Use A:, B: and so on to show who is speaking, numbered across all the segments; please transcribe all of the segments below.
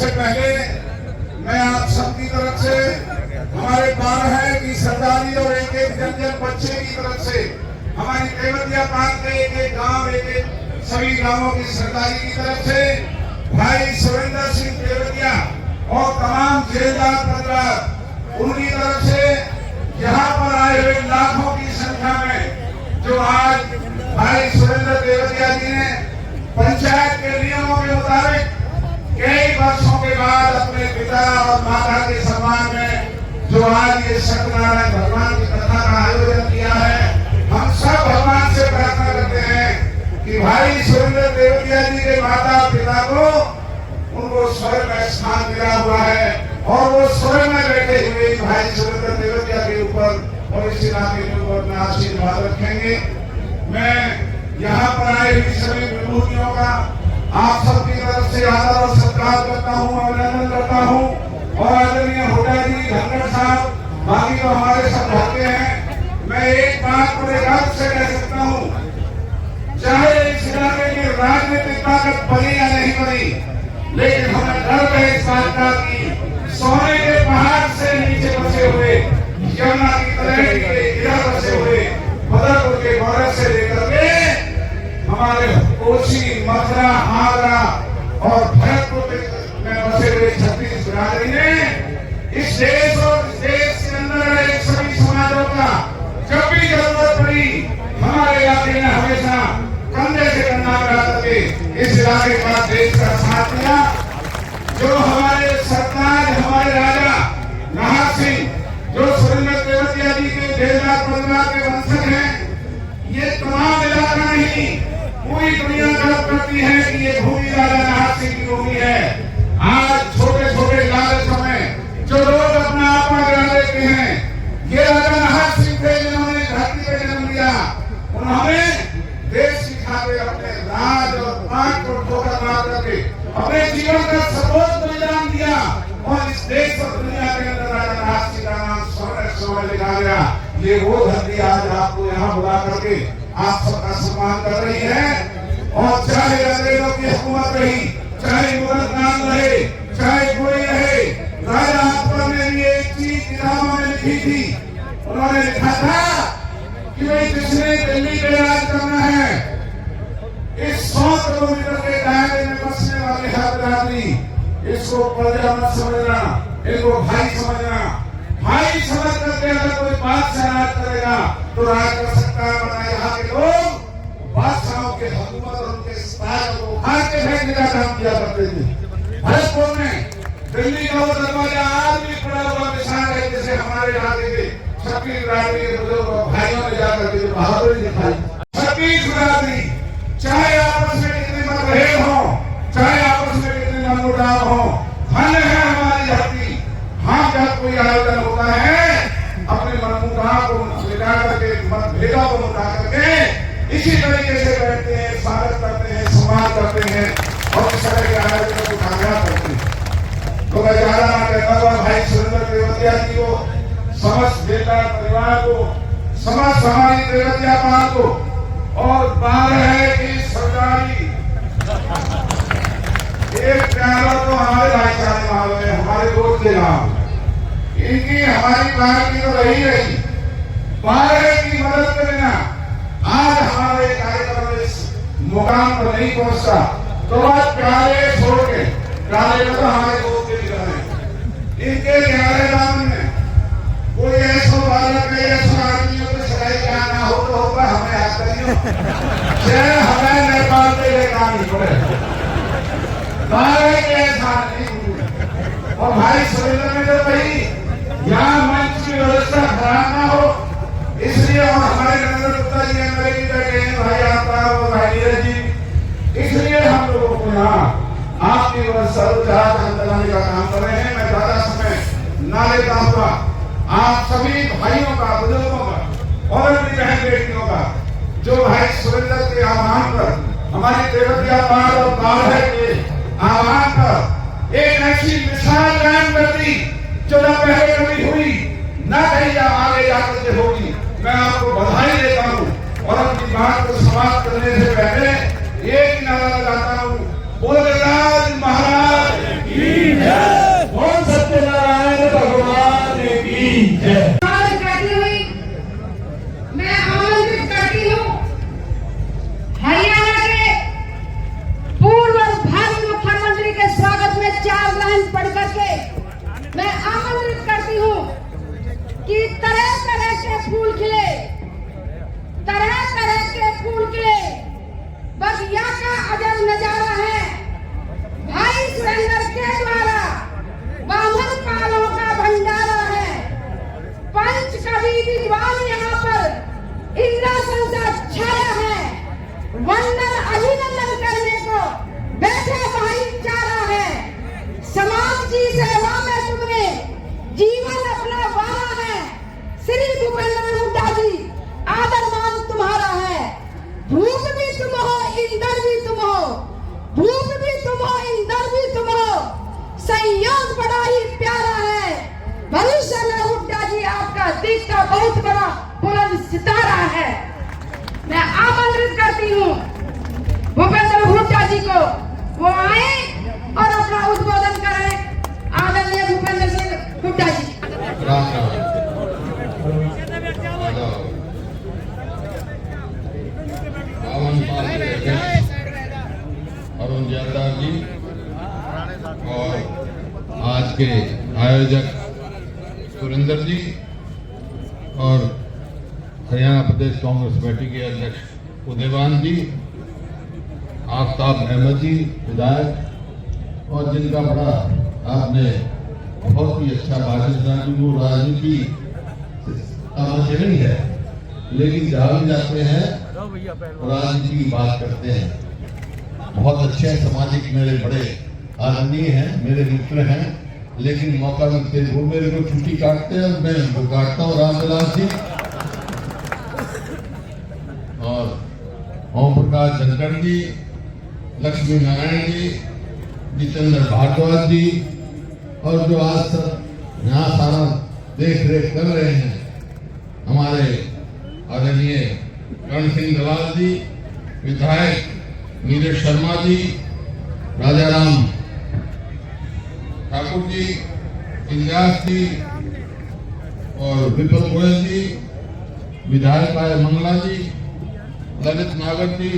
A: सबसे पहले मैं आप सबकी तरफ से, हमारे 12 की सरदारी और एक एक जन बच्चे की तरफ से, हमारी तेवतिया प्रांत के एक एक गांव, एक एक सभी गांवों की सरदारी की तरफ से भाई सुरेंद्र सिंह तेवतिया और तमाम जेलदार परिवार उनकी तरफ से यहाँ पर आए हुए लाखों की संख्या में जो आज भाई सुरेंद्र तेवतिया जी ने पंचायत के नियमों के मुताबिक कई वर्षों के बाद अपने पिता और माता के सम्मान में जो आज ये सत्यनारायण भगवान की कथा का आयोजन किया है, हम सब भगवान से प्रार्थना करते हैं कि भाई सुरेंद्र तेवतिया जी के माता पिता को उनको स्वर्ग में स्थान मिला हुआ है और वो स्वर्ग में बैठे हुए भाई सुरेंद्र तेवतिया के ऊपर और इस इलाके के ऊपर अपना आशीर्वाद रखेंगे। मैं यहाँ पर आए हुई सभी विभूतियों का आप सबकी तरफ से आदर और सत्कार करता हूँ, अभिनंदन करता हूँ। और आदरणीय हुड्डा जी, धनखड़ साहब, बाकी तो हमारे सब भक्ते हैं। मैं एक बात बड़े गर्व से कह सकता हूँ, चाहे इस इलाके की राजनीतिक ताकत बनी या नहीं बनी, लेकिन हमें गर्व है इस बात का कि सोने के पहाड़ से नीचे बसे हुए, यमुना की तरह इधर बसे हुए, बदरपुर के बॉर्डर से लेकर के हमारे कोसी, मथुरा, आगरा और भरतपुर में बसे हुए 36 बिरादरी ने इस देश और इस देश के अंदर एक सभी समाजों का जब भी जरूरत पड़ी हमारे इलाके ने हमेशा कंधे से कंधा मिला करके इस इलाके का देश का साथ दिया। जो हमारे सरताज, हमारे राजा नाहर सिंह, जो सुरेंद्र तेवतिया जी के जेलदार परिवार के वंशज हैं, ये तमाम इलाका नहीं पूरी दुनिया गर्व करती है कि ये भूमि राजा नाहर सिंह की भूमि है। आज छोटे छोटे लालचों में जो लोग अपना आपा गिरा लेते हैं, ये राजा नाहर सिंह थे जिन्होंने धरती पे जन्म लिया। उन्होंने देश की खातिर अपने राज और प्राण को ठोकर मार करके अपने जीवन का सर्वोच्च बलिदान दिया और इस देश और दुनिया के अंदर राजा नाहर सिंह का नाम स्वर्ण लिखा गया। ये वो धरती आज आपको यहाँ बुला करके आप सबका सम्मान कर रही है। और चाहे अंग्रेजों की हुकूमत रही, चाहे मुगल नाम रहे, चाहे कोई रहे, राजा अकबर ने भी एक चीज किताबों में लिखी थी। उन्होंने लिखा था कि भाई जिसने दिल्ली पे राज करना है, इस 100 किलोमीटर के दायरे में बसने वाले हर बिरादरी, इसको प्रजा मत समझना, इनको भाई समझना। भाई समझ करके अगर कोई बादशाह राज करेगा तो राज कर सकता है, वरना यहाँ के लोग बादशाहों के हुकूमत और उनके सिपाहियों को उखाड़ के फेंकने का काम किया करते थे। भरतपुर में दिल्ली का वो दरवाजा आज भी पड़ा हुआ निशान है, जैसे हमारे इलाके के 36 बिरादरी के बुजुर्ग भाइयों ने जाकर के बहादुरी दिखाई। 36 बिरादरी, चाहे आपस में कितने मतभेद हो, चाहे आपस में कितने मनमुटाव हो, धन्य है हमारी धरती। हाँ, जब कोई आयोजन होता है अपने मनमुटाव को मिटा करके, मतभेदों को मिटा करके इसी तरीके से बैठते हैं, स्वागत करते हैं, सम्मान करते हैं और इस तरह के आयोजनों को कामयाब करते हैं। तो मैं ज्यादा ना कहता हुआ भाई सुरेंद्र तेवतिया जी को, समस्त जेलदार परिवार को, समस्त हमारी तेवतिया पाल को और 12 की सरदारी एक प्यारा तो हमारे भाईचारे वाले हैं, हमारे दोस्त के नाम, इनकी हमारी पार्टी तो रही रही। 12 की मदद के बिना आज हमारे कार्यक्रम इस मुकाम पर नहीं पहुंचता। तो आज प्यारे छोड़ के, प्यारे तो हमारे दोस्त के निकल रहे, इनके ग्यारह नाम में कोई ऐसा बालक है, ऐसा आदमी हो तो सगाई का ना हो तो होगा, हमें याद करियो, चाहे हमें नेपाल के लिए काम नहीं पड़े। 12 के ऐसा नहीं। और भाई सुरेंद्र ने जो कही यहाँ मंच की व्यवस्था खराब ना हो, इसलिए और हमारे नरेंद्र गुप्ता जी एमएलए भी बैठे हैं, भाई आपका और भाई नीरज जी, इसलिए हम लोगों को यहाँ आपकी सर्वजहाज चलाने का काम कर रहे हैं। मैं ज्यादा समय ना लेता हुआ आप सभी भाइयों का, बुजुर्गों का और अपनी बहन बेटियों का जो भाई सुरेंद्र के आह्वान पर, हमारी तेवतिया पाल और 12 के आह्वान पर एक ऐसी मिसाल कायम कर दी जो न पहले कभी हुई, न कहीं आगे जाकर के होगी। मैं आपको बधाई देता हूँ और अपनी बात को समाप्त करने से पहले एक नारा लगाता हूँ, बोल राज महाराज की
B: के मैं आमंत्रित करती हूँ कि तरह तरह के फूल खिले, तरह तरह के फूल खिले। बगिया का अजब नजारा है भाई सुरेंद्र के द्वारा, बामन पालों का भंडारा है। पंच कवि विद्वान यहाँ पर इंद्रासन सा छाया है। वंदन अभिनंदन करने को बैठे भाईचारा है। समाज की सेवा में तुमने जीवन अपना वारा है। श्री भूपेंद्र हुड्डा जी आदर मान तुम्हारा है। भूप भी तुम हो, इंदर भी तुम हो, भूप भी तुम हो, इंदर भी तुम हो। संयोग बड़ा ही प्यारा है। भविष्य में हुड्डा जी आपका दिखता बहुत बड़ा बुलंद सितारा है। मैं आमंत्रित करती हूँ भूपेंद्र हुड्डा जी को, वो आए और अपना उद्बोधन करें। आदरणीय भूपेंद्र सिंह हुड्डा जी।
C: अरुण जैलदार जी और आज के आयोजक सुरेंद्र जी और हरियाणा प्रदेश कांग्रेस पार्टी के अध्यक्ष उदयवान जी, आफ्ताब अहमद जी विधायक, और जिनका बड़ा आपने बहुत ही अच्छा भाषण सुना। वो राजनीति का मुझे नहीं है, लेकिन जहाँ भी जाते हैं राजनीति की बात करते हैं। बहुत अच्छे सामाजिक मेरे बड़े आदरणीय हैं, मेरे मित्र हैं, लेकिन मौका मिलते वो मेरे को छुट्टी काटते हैं और मैं उनको काटता हूँ। रामविलास जी और ओम प्रकाश धनखड़ जी, लक्ष्मी नारायण जी, जितेंद्र भारद्वाज जी, और जो आज तक यहाँ सारा देख रेख कर रहे हैं हमारे आदरणीय कर्ण सिंह दलाल जी, विधायक नीरज शर्मा जी, राजाराम ठाकुर जी, इलियास जी और विपुल गोयल जी, विधायक आय मंगला जी, ललित नागर जी,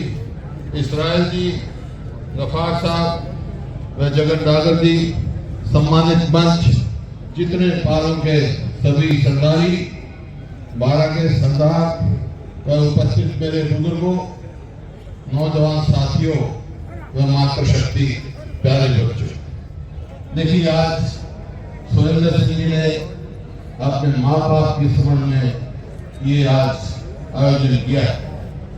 C: इसराइल जी, गफार साहब व जगन डागर जी, सम्मानित मंच, जितने पारों के सभी सरदारी, 12 के सरदार व उपस्थित मेरे बुजुर्गों, नौजवान साथियों व मातृशक्ति प्यारे बच्चों। देखिए, आज सुरेंद्र सिंह जी ने अपने माँ बाप के समझ में ये आज आयोजन किया।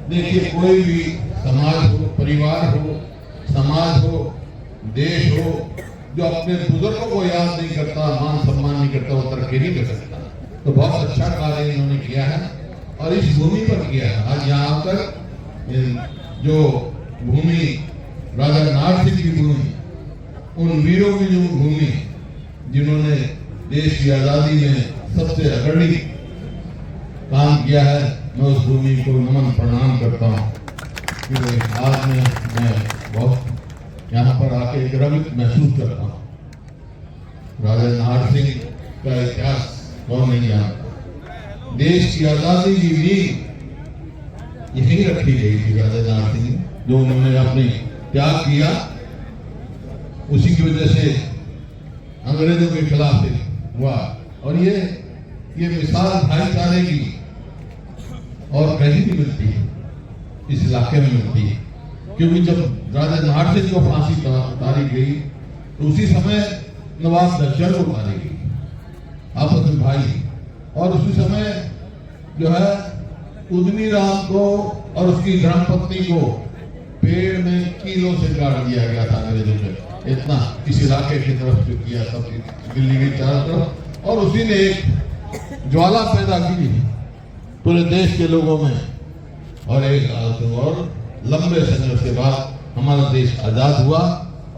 C: देखिए, कोई भी समाज हो, परिवार हो, समाज हो, देश हो, जो अपने बुजुर्गों को याद नहीं करता, मान सम्मान नहीं करता, वो तरक्की नहीं कर सकता। तो बहुत अच्छा कार्य इन्होंने किया है और इस भूमि पर किया है। आज यहाँ आकर जो भूमि राजा नार सिंह की भूमि, उन वीरों की जो भूमि जिन्होंने देश की आजादी में सबसे अग्रणी काम किया है, मैं उस भूमि को नमन प्रणाम करता हूँ। आज मैं बहुत यहाँ पर आके गर्वित महसूस करता हूँ। राजा नार सिंह का इतिहास कौन नहीं जानता। देश की आजादी की नींव यही रखी गई थी। राजा नार सिंह जो उन्होंने अपनी त्याग किया, उसी की वजह से अंग्रेजों के खिलाफ हुआ। और ये मिसाल भाईचारे की और कहीं भी मिलती है, इस इलाके में मिलती है। क्योंकि जब राजा नार सिंह को फांसी उतारी गई तो उसी समय नवाब दज्जल को मारी गई, आपस में भाई। और उसी समय जो है उद्यमी राम को और उसकी धर्मपत्नी को पेड़ में कीलों से काट दिया गया था अंग्रेजों ने। इतना इस इलाके की तरफ से किया, सब दिल्ली की चारों तरफ। और उसी ने एक ज्वाला पैदा की पूरे देश के लोगों में। और एक और लंबे संघर्ष के बाद हमारा देश आजाद हुआ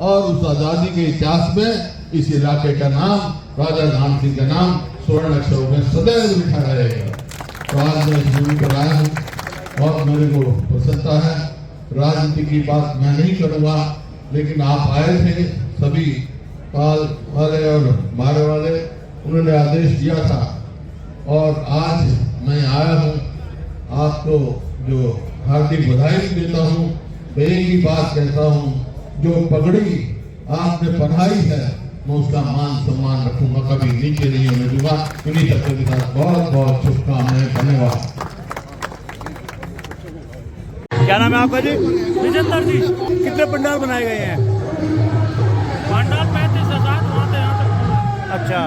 C: और उस आजादी के इतिहास में इस इलाके का नाम, राजा नार सिंह का नाम स्वर्ण अक्षरों में सदैव लिखा रहेगा। तो आज मैं इस भूमि पर आया हूँ और मेरे को प्रसन्नता है। राजनीति की बात मैं नहीं करूँगा, लेकिन आप आए थे, सभी पाल वाले और मारे वाले, उन्होंने आदेश दिया था और आज मैं आया हूँ। आपको जो हार्दिक बधाई देता हूँ, मैं एक ही बात कहता हूँ, जो पगड़ी आपने पहनाई है मैं उसका मान सम्मान रखूंगा, कभी नीचे नहीं होने दूंगा। इन्हीं सबके के साथ बहुत बहुत शुभकामनाएं। धन्यवाद।
D: क्या नाम है आपका जी? विजेंद्र जी। कितने पंडाल बनाए गए हैं?
E: पंडाल 35,000 वहाँ से यहाँ तक।
D: अच्छा,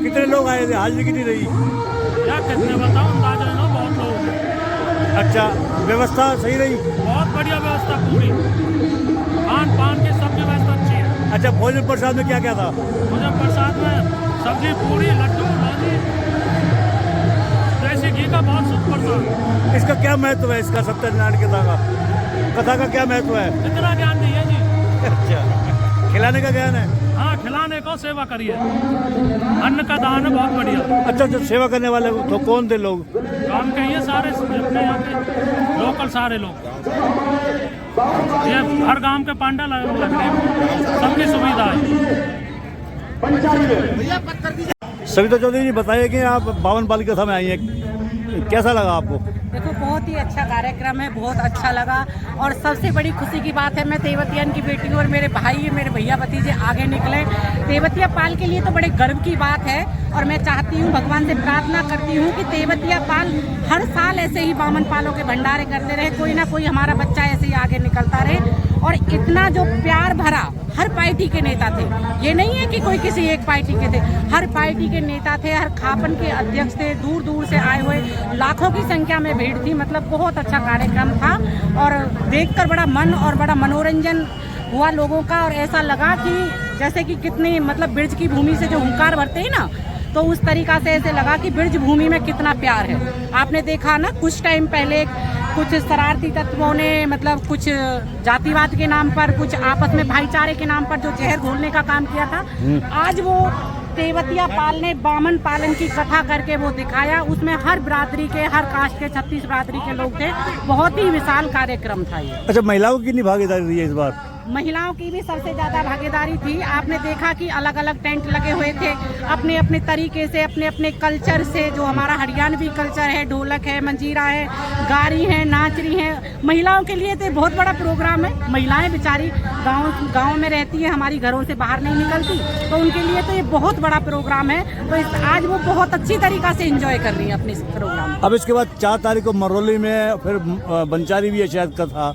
D: कितने लोग आए थे? हाजिरी कितनी रही?
E: क्या कितने बताओ, अंदाजा है ना, बहुत लोग।
D: अच्छा, व्यवस्था सही रही?
E: बहुत बढ़िया व्यवस्था, पूरी खान पान की सबकी व्यवस्था अच्छी है।
D: अच्छा, भोजन प्रसाद में क्या क्या था?
E: भोजन प्रसाद में सब्जी, पूरी, लड्डू, लौकी, देसी घी का बहुत शुद्ध प्रसाद।
D: इसका क्या महत्व है, इसका सत्यनारायण कथा का क्या महत्व है?
E: इतना ज्ञान नहीं है जी।
D: अच्छा, खिलाने का ज्ञान है?
E: हाँ, खिलाने को, सेवा करिए, अन्न का दान है, बहुत बढ़िया।
D: अच्छा, जो सेवा करने वाले तो कौन थे लोग?
E: काम के ये सारे अपने यहाँ के लोकल सारे लोग, ये हर गांव के पांडा लग रहे हैं, सबकी सुविधा है।
D: सविता चौधरी जी, बताइए कि आप 52 पाल की कथा में आई हैं, कैसा लगा आपको?
F: देखो, बहुत ही अच्छा कार्यक्रम है, बहुत अच्छा लगा। और सबसे बड़ी खुशी की बात है, मैं तेवतियन की बेटी हूँ और मेरे भाई, मेरे भैया भतीजे आगे निकले। तेवतिया पाल के लिए तो बड़े गर्व की बात है और मैं चाहती हूँ, भगवान से प्रार्थना करती हूँ कि तेवतिया पाल हर साल ऐसे ही 52 पालों के भंडारे करते रहे, कोई ना कोई हमारा बच्चा ऐसे ही आगे निकलता रहे। और इतना जो प्यार भरा, हर पार्टी के नेता थे, ये नहीं है कि कोई किसी एक पार्टी के थे, हर पार्टी के नेता थे, हर खापन के अध्यक्ष थे, दूर दूर से आए हुए लाखों की संख्या में भीड़ थी। मतलब बहुत अच्छा कार्यक्रम था और देखकर बड़ा मन और बड़ा मनोरंजन हुआ लोगों का। और ऐसा लगा कि जैसे कि कितने मतलब ब्रज की भूमि से जो हुंकार भरते हैं ना, तो उस तरीका से ऐसे लगा कि ब्रज भूमि में कितना प्यार है। आपने देखा ना, कुछ टाइम पहले कुछ शरारती तत्वों ने मतलब कुछ जातिवाद के नाम पर, कुछ आपस में भाईचारे के नाम पर जो जहर घोलने का काम किया था, आज वो तेवतिया पाल ने 52 पालन की कथा करके वो दिखाया। उसमें हर बिरादरी के, हर कास्ट के 36 बिरादरी के लोग थे। बहुत ही विशाल कार्यक्रम था ये।
D: अच्छा, महिलाओं की कितनी भागीदारी रही है इस बार?
F: महिलाओं की भी सबसे ज्यादा भागीदारी थी। आपने देखा कि अलग अलग टेंट लगे हुए थे, अपने अपने तरीके से, अपने अपने कल्चर से, जो हमारा हरियाणवी कल्चर है, ढोलक है, मंजीरा है, गारी है, नाच रही है। महिलाओं के लिए तो बहुत बड़ा प्रोग्राम है। महिलाएं बेचारी गाँव में रहती है, हमारी घरों से बाहर नहीं निकलती, तो उनके लिए तो ये बहुत बड़ा प्रोग्राम है। तो आज वो बहुत अच्छी तरीका से एंजॉय कर रही है अपने इस प्रोग्राम।
D: अब इसके बाद 4 तारीख को मरौली में फिर बंचारी भी है शायद कथा,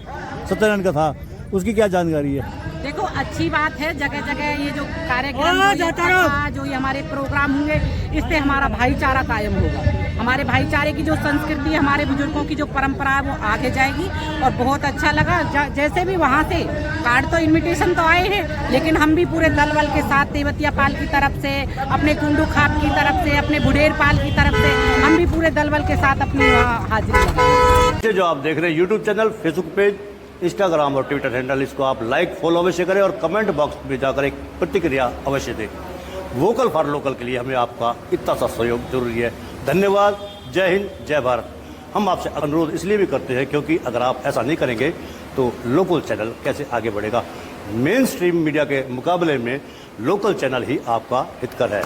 D: सत्यनारायण कथा, उसकी क्या जानकारी है?
F: देखो, अच्छी बात है, जगह जगह ये जो कार्यक्रम, जो ये हमारे प्रोग्राम होंगे, इससे हमारा भाईचारा कायम होगा। हमारे भाईचारे की जो संस्कृति, हमारे बुजुर्गों की जो परंपरा है, वो आगे जाएगी। और बहुत अच्छा लगा, जैसे भी वहाँ से कार्ड तो इनविटेशन तो आए हैं, लेकिन हम भी पूरे दल बल के साथ तेवतिया पाल की तरफ से, अपने कुंडू खाप की तरफ से, अपने बुढ़ेर पाल की तरफ से, हम भी पूरे दल बल के साथ अपनी हाजिरी लगाएंगे।
D: जो आप देख रहे हैं YouTube channel, Facebook page, Instagram और ट्विटर हैंडल, इसको आप लाइक फॉलो अवश्य करें और कमेंट बॉक्स में जाकर एक प्रतिक्रिया अवश्य दें। वोकल फॉर लोकल के लिए हमें आपका इतना सा सहयोग जरूरी है। धन्यवाद। जय हिंद, जय भारत। हम आपसे अनुरोध इसलिए भी करते हैं क्योंकि अगर आप ऐसा नहीं करेंगे तो लोकल चैनल कैसे आगे बढ़ेगा। मेन स्ट्रीम मीडिया के मुकाबले में लोकल चैनल ही आपका हितकर है।